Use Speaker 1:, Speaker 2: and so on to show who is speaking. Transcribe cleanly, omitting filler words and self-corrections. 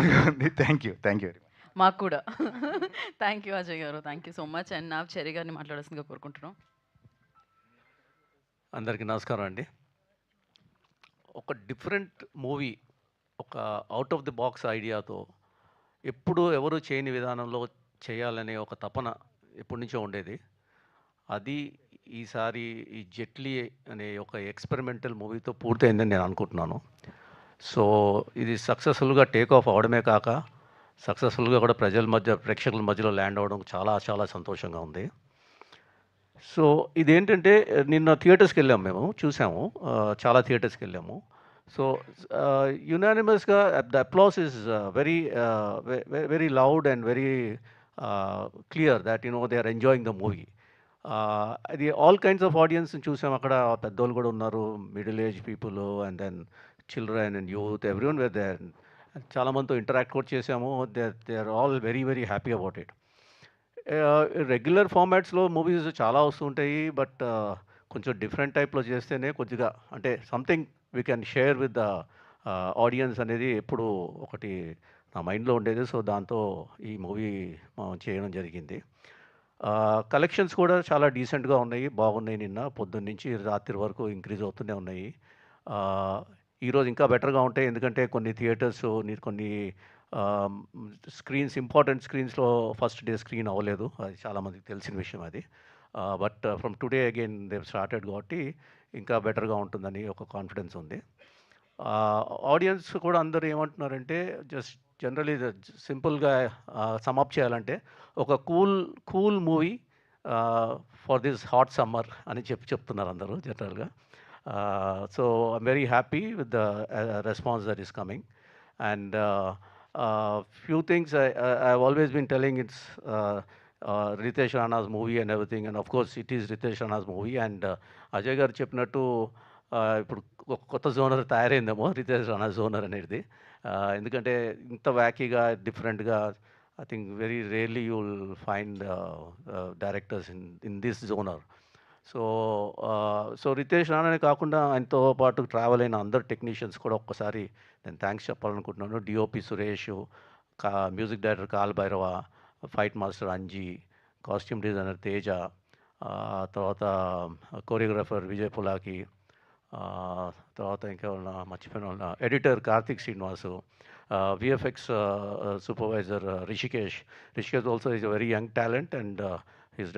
Speaker 1: హ్యాపీగా ఉంది. Thank you very much.
Speaker 2: మాకు కూడా. థ్యాంక్ యూ అజయ్ గారు. Thank you so much. And నా చెర్రీ గారిని మాట్లాడాల్సిందిగా కోరుకుంటున్నాం.
Speaker 3: అందరికీ నమస్కారం అండి. ఒక డిఫరెంట్ మూవీ, ఒక అవుట్ ఆఫ్ ది బాక్స్ ఐడియాతో ఎప్పుడు ఎవరు చేయని విధానంలో చేయాలనే ఒక తపన ఎప్పటి నుంచో ఉండేది. అది ఈసారి ఈ జెట్లీ అనే ఒక ఎక్స్పెరిమెంటల్ మూవీతో పూర్తయిందని నేను అనుకుంటున్నాను. సో ఇది సక్సెస్ఫుల్గా టేక్ ఆఫ్ అవడమే కాక సక్సెస్ఫుల్గా కూడా ప్రేక్షకుల మధ్యలో ల్యాండ్ అవ్వడం చాలా చాలా సంతోషంగా ఉంది. సో ఇదేంటంటే నిన్న థియేటర్స్కి వెళ్ళాము, మేము చూసాము, చాలా థియేటర్స్కి వెళ్ళాము. సో యునానిమస్గా the applause is very very loud and very clear that they are enjoying the movie. అది ఆల్ కైండ్స్ ఆఫ్ ఆడియన్స్ చూసాం. అక్కడ పెద్దోళ్ళు కూడా ఉన్నారు, middle age people and then children and youth, everyone were there. చాలామందితో interact కూడా చేసాము. They are all very very happy about it. Regular ఫార్మాట్స్లో మూవీస్ చాలా వస్తుంటాయి, బట్ కొంచెం డిఫరెంట్ టైప్లో చేస్తేనే కొద్దిగా అంటే something we can share with the audience అనేది ఎప్పుడు ఒకటి నా మైండ్లో ఉండేది. సో దాంతో ఈ మూవీ మనం చేయడం జరిగింది. కలెక్షన్స్ కూడా చాలా డీసెంట్గా ఉన్నాయి, బాగున్నాయి. నిన్న పొద్దున్న నుంచి రాత్రి వరకు ఇంక్రీజ్ అవుతూనే ఉన్నాయి. ఈరోజు ఇంకా బెటర్గా ఉంటాయి, ఎందుకంటే కొన్ని థియేటర్స్ కొన్ని స్క్రీన్స్, ఇంపార్టెంట్ స్క్రీన్స్లో ఫస్ట్ డే స్క్రీన్ అవ్వలేదు. అది చాలామందికి తెలిసిన విషయం అది. But from today again they started కాబట్టి ఇంకా బెటర్గా ఉంటుందని ఒక కాన్ఫిడెన్స్ ఉంది. ఆడియన్స్ కూడా అందరూ ఏమంటున్నారంటే జస్ట్ జనరలీ సింపుల్గా సమప్ చేయాలంటే ఒక cool movie for this hot summer అని చెప్తున్నారు అందరూ జనరల్గా. So I'm very happy with the response that is coming. And few things I've always been telling, it's Ritesh Rana's movie and everything, and of course it is Ritesh Rana's movie. And Ajay garu చెప్పినట్టు ఇప్పుడు కొత్త genre తయారైందేమో Ritesh Rana genre అనేది. ఎందుకంటే ఇంత వ్యాకీగా డిఫరెంట్గా I think very rarely you will find directors in this genre. So Ritesh రానానే కాకుండా ఆయనతో పాటు ట్రావెల్ అయిన అందరు టెక్నీషియన్స్ కూడా ఒక్కసారి నేను థ్యాంక్స్ చెప్పాలనుకుంటున్నాను. DOP Suresh, music director Kaal Bhairava, fight master Anji, costume designer Teja, తర్వాత కోరియోగ్రాఫర్ విజయ్ పులాకి, తర్వాత ఇంకెవరన్నా మర్చిపోయిన editor Karthik Srinivasu, VFX supervisor Rishikesh also is a very young talent. And